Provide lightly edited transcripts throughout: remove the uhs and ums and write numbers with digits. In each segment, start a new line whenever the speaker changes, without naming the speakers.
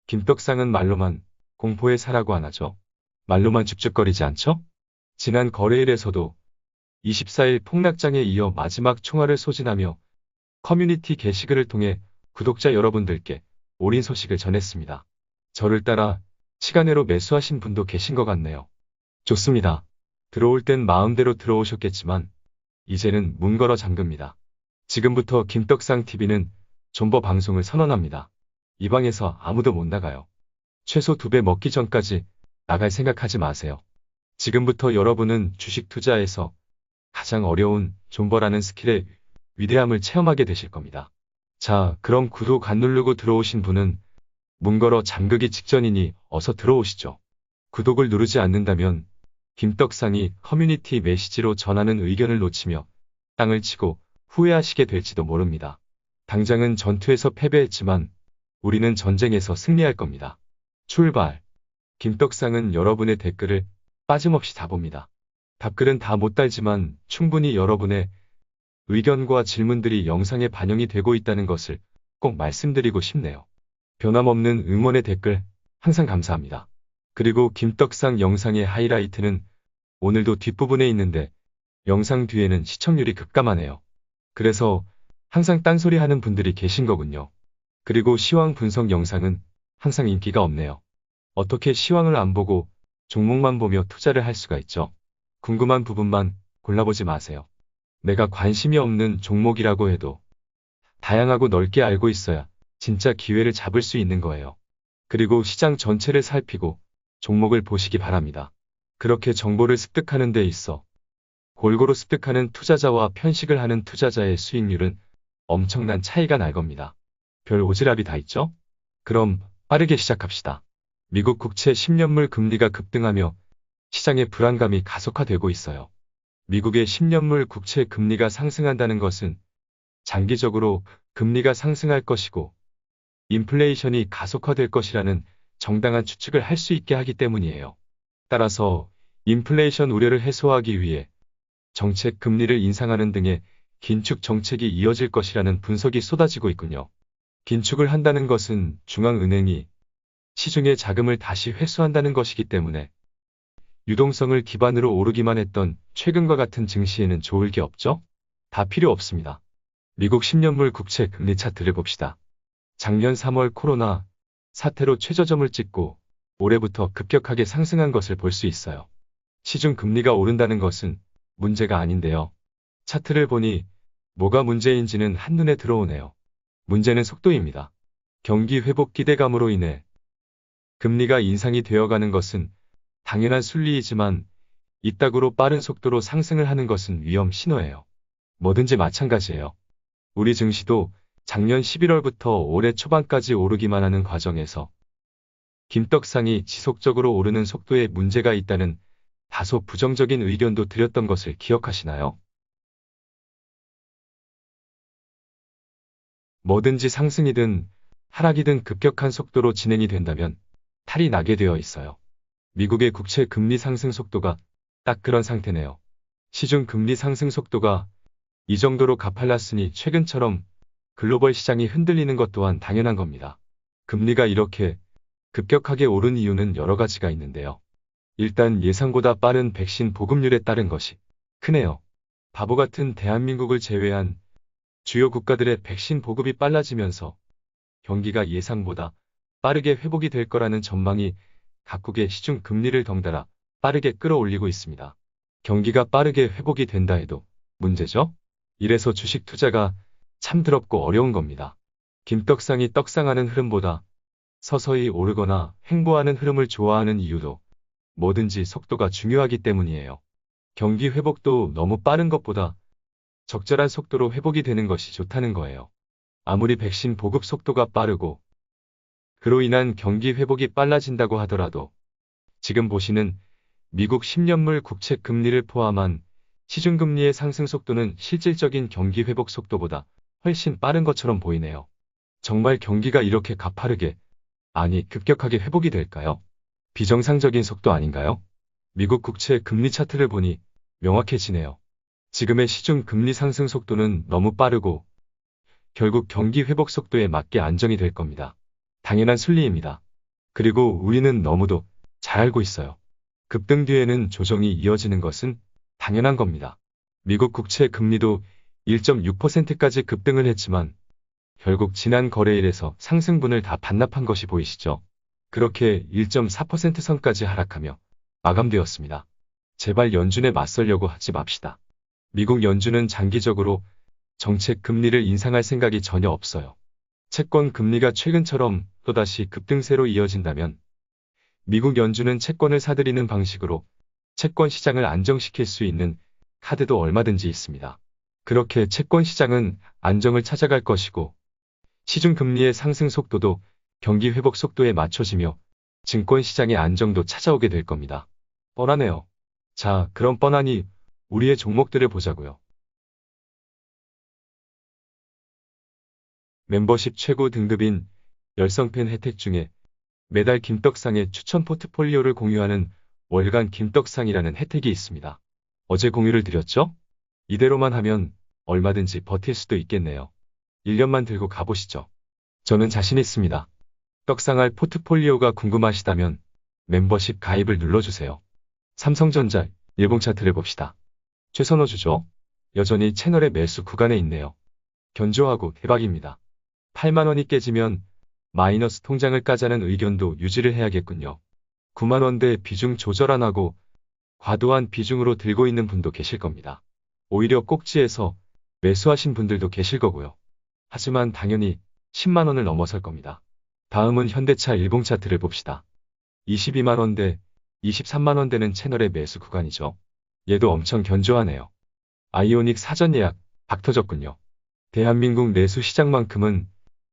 김떡상은 말로만 공포의 사라고 안 하죠. 말로만 죽죽거리지 않죠? 지난 거래일에서도 24일 폭락장에 이어 마지막 총알을 소진하며 커뮤니티 게시글을 통해 구독자 여러분들께 올인 소식을 전했습니다. 저를 따라 시간외로 매수하신 분도 계신 것 같네요. 좋습니다. 들어올 땐 마음대로 들어오셨겠지만 이제는 문 걸어 잠급니다. 지금부터 김떡상TV는 존버 방송을 선언합니다. 이 방에서 아무도 못 나가요. 최소 2배 먹기 전까지 나갈 생각하지 마세요. 지금부터 여러분은 주식 투자에서 가장 어려운 존버라는 스킬의 위대함을 체험하게 되실 겁니다. 자, 그럼 구독 안 누르고 들어오신 분은 문 걸어 잠그기 직전이니 어서 들어오시죠. 구독을 누르지 않는다면 김떡상이 커뮤니티 메시지로 전하는 의견을 놓치며 땅을 치고 후회하시게 될지도 모릅니다. 당장은 전투에서 패배했지만 우리는 전쟁에서 승리할 겁니다. 출발! 김떡상은 여러분의 댓글을 빠짐없이 다 봅니다. 답글은 다 못 달지만 충분히 여러분의 의견과 질문들이 영상에 반영이 되고 있다는 것을 꼭 말씀드리고 싶네요. 변함없는 응원의 댓글 항상 감사합니다. 그리고 김떡상 영상의 하이라이트는 오늘도 뒷부분에 있는데 영상 뒤에는 시청률이 급감하네요. 그래서 항상 딴소리 하는 분들이 계신 거군요. 그리고 시황 분석 영상은 항상 인기가 없네요. 어떻게 시황을 안 보고 종목만 보며 투자를 할 수가 있죠? 궁금한 부분만 골라보지 마세요. 내가 관심이 없는 종목이라고 해도 다양하고 넓게 알고 있어야 진짜 기회를 잡을 수 있는 거예요. 그리고 시장 전체를 살피고 종목을 보시기 바랍니다. 그렇게 정보를 습득하는 데 있어 골고루 습득하는 투자자와 편식을 하는 투자자의 수익률은 엄청난 차이가 날 겁니다. 별 오지랖이 다 있죠? 그럼 빠르게 시작합시다. 미국 국채 10년물 금리가 급등하며 시장의 불안감이 가속화되고 있어요. 미국의 10년물 국채 금리가 상승한다는 것은 장기적으로 금리가 상승할 것이고 인플레이션이 가속화될 것이라는 정당한 추측을 할 수 있게 하기 때문이에요. 따라서 인플레이션 우려를 해소하기 위해 정책 금리를 인상하는 등의 긴축 정책이 이어질 것이라는 분석이 쏟아지고 있군요. 긴축을 한다는 것은 중앙은행이 시중의 자금을 다시 회수한다는 것이기 때문에 유동성을 기반으로 오르기만 했던 최근과 같은 증시에는 좋을 게 없죠? 다 필요 없습니다. 미국 10년물 국채 금리 차트를 봅시다. 작년 3월 코로나 사태로 최저점을 찍고 올해부터 급격하게 상승한 것을 볼 수 있어요. 시중 금리가 오른다는 것은 문제가 아닌데요. 차트를 보니 뭐가 문제인지는 한눈에 들어오네요. 문제는 속도입니다. 경기 회복 기대감으로 인해 금리가 인상이 되어가는 것은 당연한 순리이지만 이따구로 빠른 속도로 상승을 하는 것은 위험 신호예요. 뭐든지 마찬가지예요. 우리 증시도 작년 11월부터 올해 초반까지 오르기만 하는 과정에서 김떡상이 지속적으로 오르는 속도에 문제가 있다는 다소 부정적인 의견도 드렸던 것을 기억하시나요? 뭐든지 상승이든 하락이든 급격한 속도로 진행이 된다면 탈이 나게 되어 있어요. 미국의 국채 금리 상승 속도가 딱 그런 상태네요. 시중 금리 상승 속도가 이 정도로 가팔랐으니 최근처럼 글로벌 시장이 흔들리는 것 또한 당연한 겁니다. 금리가 이렇게 급격하게 오른 이유는 여러 가지가 있는데요. 일단 예상보다 빠른 백신 보급률에 따른 것이 크네요. 바보 같은 대한민국을 제외한 주요 국가들의 백신 보급이 빨라지면서 경기가 예상보다 빠르게 회복이 될 거라는 전망이 각국의 시중 금리를 덩달아 빠르게 끌어올리고 있습니다. 경기가 빠르게 회복이 된다 해도 문제죠? 이래서 주식 투자가 참 더럽고 어려운 겁니다. 김떡상이 떡상하는 흐름보다 서서히 오르거나 횡보하는 흐름을 좋아하는 이유도 뭐든지 속도가 중요하기 때문이에요. 경기 회복도 너무 빠른 것보다 적절한 속도로 회복이 되는 것이 좋다는 거예요. 아무리 백신 보급 속도가 빠르고 그로 인한 경기 회복이 빨라진다고 하더라도 지금 보시는 미국 10년물 국채 금리를 포함한 시중금리의 상승 속도는 실질적인 경기 회복 속도보다 훨씬 빠른 것처럼 보이네요. 정말 경기가 이렇게 가파르게, 아니 급격하게 회복이 될까요? 비정상적인 속도 아닌가요? 미국 국채 금리 차트를 보니 명확해지네요. 지금의 시중 금리 상승 속도는 너무 빠르고 결국 경기 회복 속도에 맞게 안정이 될 겁니다. 당연한 순리입니다. 그리고 우리는 너무도 잘 알고 있어요. 급등 뒤에는 조정이 이어지는 것은 당연한 겁니다. 미국 국채 금리도 1.6%까지 급등을 했지만 결국 지난 거래일에서 상승분을 다 반납한 것이 보이시죠? 그렇게 1.4% 선까지 하락하며 마감되었습니다. 제발 연준에 맞서려고 하지 맙시다. 미국 연준은 장기적으로 정책 금리를 인상할 생각이 전혀 없어요. 채권 금리가 최근처럼 또다시 급등세로 이어진다면 미국 연준은 채권을 사들이는 방식으로 채권 시장을 안정시킬 수 있는 카드도 얼마든지 있습니다. 그렇게 채권 시장은 안정을 찾아갈 것이고 시중 금리의 상승 속도도 경기 회복 속도에 맞춰지며 증권 시장의 안정도 찾아오게 될 겁니다. 뻔하네요. 자, 그럼 뻔하니 우리의 종목들을 보자고요. 멤버십 최고 등급인 열성팬 혜택 중에 매달 김떡상의 추천 포트폴리오를 공유하는 월간 김떡상이라는 혜택이 있습니다. 어제 공유를 드렸죠? 이대로만 하면 얼마든지 버틸 수도 있겠네요. 1년만 들고 가보시죠. 저는 자신 있습니다. 떡상할 포트폴리오가 궁금하시다면 멤버십 가입을 눌러주세요. 삼성전자, 일봉 차트를 봅시다. 최선호주죠. 여전히 채널의 매수 구간에 있네요. 견조하고 대박입니다. 8만원이 깨지면 마이너스 통장을 까자는 의견도 유지를 해야겠군요. 9만원대 비중 조절 안 하고 과도한 비중으로 들고 있는 분도 계실 겁니다. 오히려 꼭지에서 매수하신 분들도 계실 거고요. 하지만 당연히 10만원을 넘어설 겁니다. 다음은 현대차 일봉 차트를 봅시다. 22만원대, 23만원대는 채널의 매수 구간이죠. 얘도 엄청 견조하네요. 아이오닉 사전 예약 박 터졌군요. 대한민국 내수 시장만큼은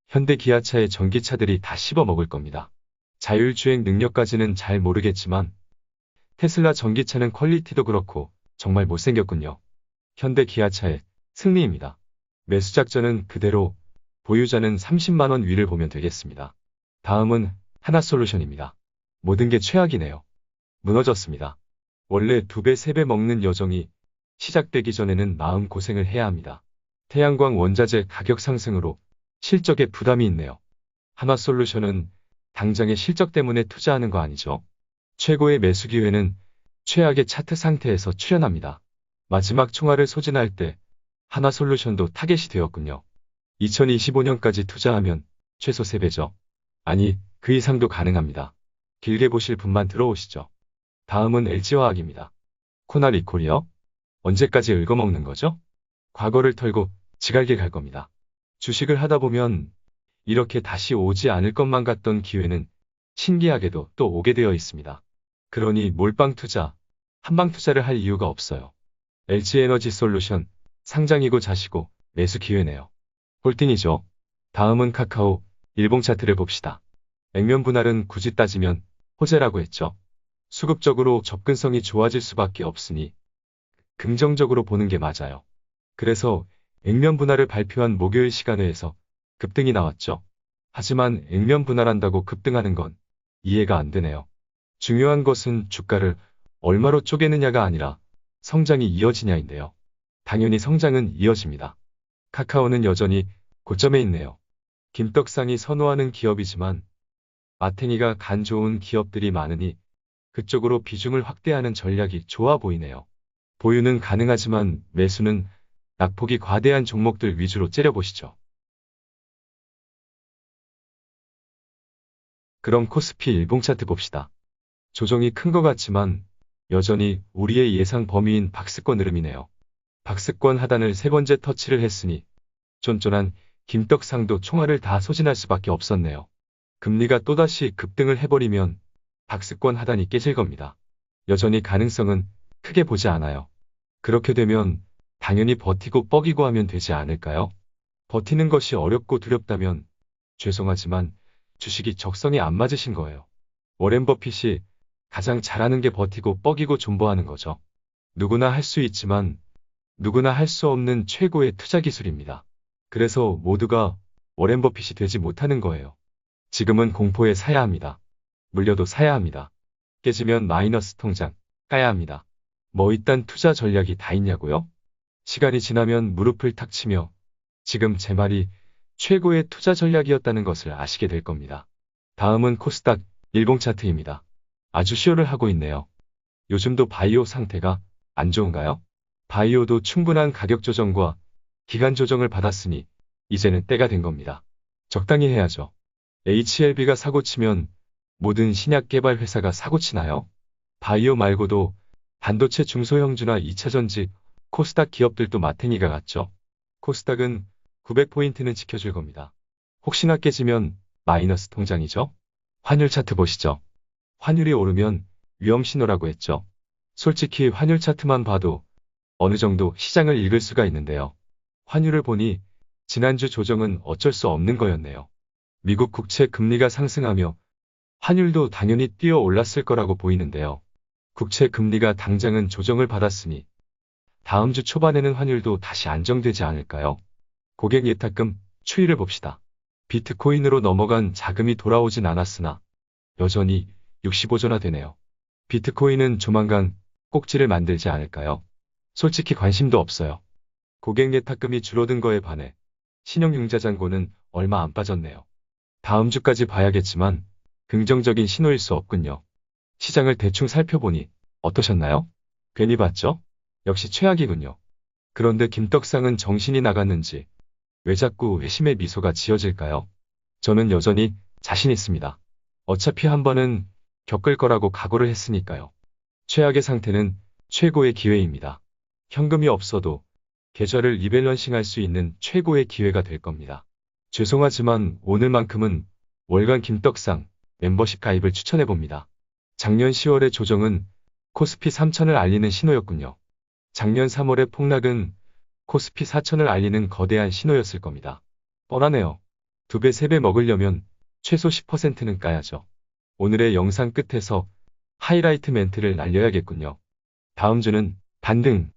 현대 기아차의 전기차들이 다 씹어먹을 겁니다. 자율주행 능력까지는 잘 모르겠지만 테슬라 전기차는 퀄리티도 그렇고 정말 못생겼군요. 현대 기아차의 승리입니다. 매수 작전은 그대로 보유자는 30만원 위를 보면 되겠습니다. 다음은 하나솔루션입니다. 모든 게 최악이네요. 무너졌습니다. 원래 2배, 3배 먹는 여정이 시작되기 전에는 마음고생을 해야 합니다. 태양광 원자재 가격 상승으로 실적에 부담이 있네요. 하나솔루션은 당장의 실적 때문에 투자하는 거 아니죠? 최고의 매수 기회는 최악의 차트 상태에서 출현합니다. 마지막 총알을 소진할 때 하나솔루션도 타겟이 되었군요. 2025년까지 투자하면 최소 3배죠. 아니, 그 이상도 가능합니다. 길게 보실 분만 들어오시죠. 다음은 LG화학입니다. 코나 리콜이요? 언제까지 긁어먹는 거죠? 과거를 털고 지갈게 갈 겁니다. 주식을 하다 보면 이렇게 다시 오지 않을 것만 같던 기회는 신기하게도 또 오게 되어 있습니다. 그러니 몰빵 투자, 한방 투자를 할 이유가 없어요. LG에너지솔루션, 상장이고 자시고 매수 기회네요. 홀딩이죠. 다음은 카카오, 일봉 차트를 봅시다. 액면 분할은 굳이 따지면 호재라고 했죠. 수급적으로 접근성이 좋아질 수밖에 없으니 긍정적으로 보는 게 맞아요. 그래서 액면 분할을 발표한 목요일 시간회에서 급등이 나왔죠. 하지만 액면 분할한다고 급등하는 건 이해가 안 되네요. 중요한 것은 주가를 얼마로 쪼개느냐가 아니라 성장이 이어지냐인데요. 당연히 성장은 이어집니다. 카카오는 여전히 고점에 있네요. 김떡상이 선호하는 기업이지만 마탱이가 간 좋은 기업들이 많으니 그쪽으로 비중을 확대하는 전략이 좋아 보이네요. 보유는 가능하지만 매수는 낙폭이 과대한 종목들 위주로 째려보시죠. 그럼 코스피 일봉 차트 봅시다. 조정이 큰 것 같지만 여전히 우리의 예상 범위인 박스권 흐름이네요. 박스권 하단을 3번째 터치를 했으니 쫀쫀한 김떡상도 총알을 다 소진할 수밖에 없었네요. 금리가 또다시 급등을 해버리면 박스권 하단이 깨질 겁니다. 여전히 가능성은 크게 보지 않아요. 그렇게 되면 당연히 버티고 뻐기고 하면 되지 않을까요? 버티는 것이 어렵고 두렵다면 죄송하지만 주식이 적성에 안 맞으신 거예요. 워렌 버핏이 가장 잘하는 게 버티고 뻐기고 존버하는 거죠. 누구나 할 수 있지만 누구나 할 수 없는 최고의 투자 기술입니다. 그래서 모두가 워렌 버핏이 되지 못하는 거예요. 지금은 공포에 사야 합니다. 물려도 사야 합니다. 깨지면 마이너스 통장 까야 합니다. 뭐 이딴 투자 전략이 다 있냐고요? 시간이 지나면 무릎을 탁 치며 지금 제 말이 최고의 투자 전략이었다는 것을 아시게 될 겁니다. 다음은 코스닥 일봉 차트입니다. 아주 쇼를 하고 있네요. 요즘도 바이오 상태가 안 좋은가요? 바이오도 충분한 가격 조정과 기간 조정을 받았으니 이제는 때가 된 겁니다. 적당히 해야죠. HLB가 사고치면 모든 신약 개발 회사가 사고치나요? 바이오 말고도 반도체 중소형주나 2차전지, 코스닥 기업들도 마탱이가 같죠. 코스닥은 900포인트는 지켜줄 겁니다. 혹시나 깨지면 마이너스 통장이죠. 환율 차트 보시죠. 환율이 오르면 위험 신호라고 했죠. 솔직히 환율 차트만 봐도 어느 정도 시장을 읽을 수가 있는데요. 환율을 보니 지난주 조정은 어쩔 수 없는 거였네요. 미국 국채 금리가 상승하며 환율도 당연히 뛰어 올랐을 거라고 보이는데요. 국채 금리가 당장은 조정을 받았으니 다음 주 초반에는 환율도 다시 안정되지 않을까요? 고객 예탁금 추이를 봅시다. 비트코인으로 넘어간 자금이 돌아오진 않았으나 여전히 65조나 되네요. 비트코인은 조만간 꼭지를 만들지 않을까요? 솔직히 관심도 없어요. 고객 예탁금이 줄어든 거에 반해 신용융자 잔고는 얼마 안 빠졌네요. 다음 주까지 봐야겠지만 긍정적인 신호일 수 없군요. 시장을 대충 살펴보니 어떠셨나요? 괜히 봤죠? 역시 최악이군요. 그런데 김떡상은 정신이 나갔는지 왜 자꾸 회심의 미소가 지어질까요? 저는 여전히 자신 있습니다. 어차피 한 번은 겪을 거라고 각오를 했으니까요. 최악의 상태는 최고의 기회입니다. 현금이 없어도 계좌를 리밸런싱 할 수 있는 최고의 기회가 될 겁니다. 죄송하지만 오늘만큼은 월간 김떡상 멤버십 가입을 추천해봅니다. 작년 10월의 조정은 코스피 3000을 알리는 신호였군요. 작년 3월의 폭락은 코스피 4000을 알리는 거대한 신호였을 겁니다. 뻔하네요. 2배, 3배 먹으려면 최소 10%는 까야죠. 오늘의 영상 끝에서 하이라이트 멘트를 날려야겠군요. 다음 주는 반등,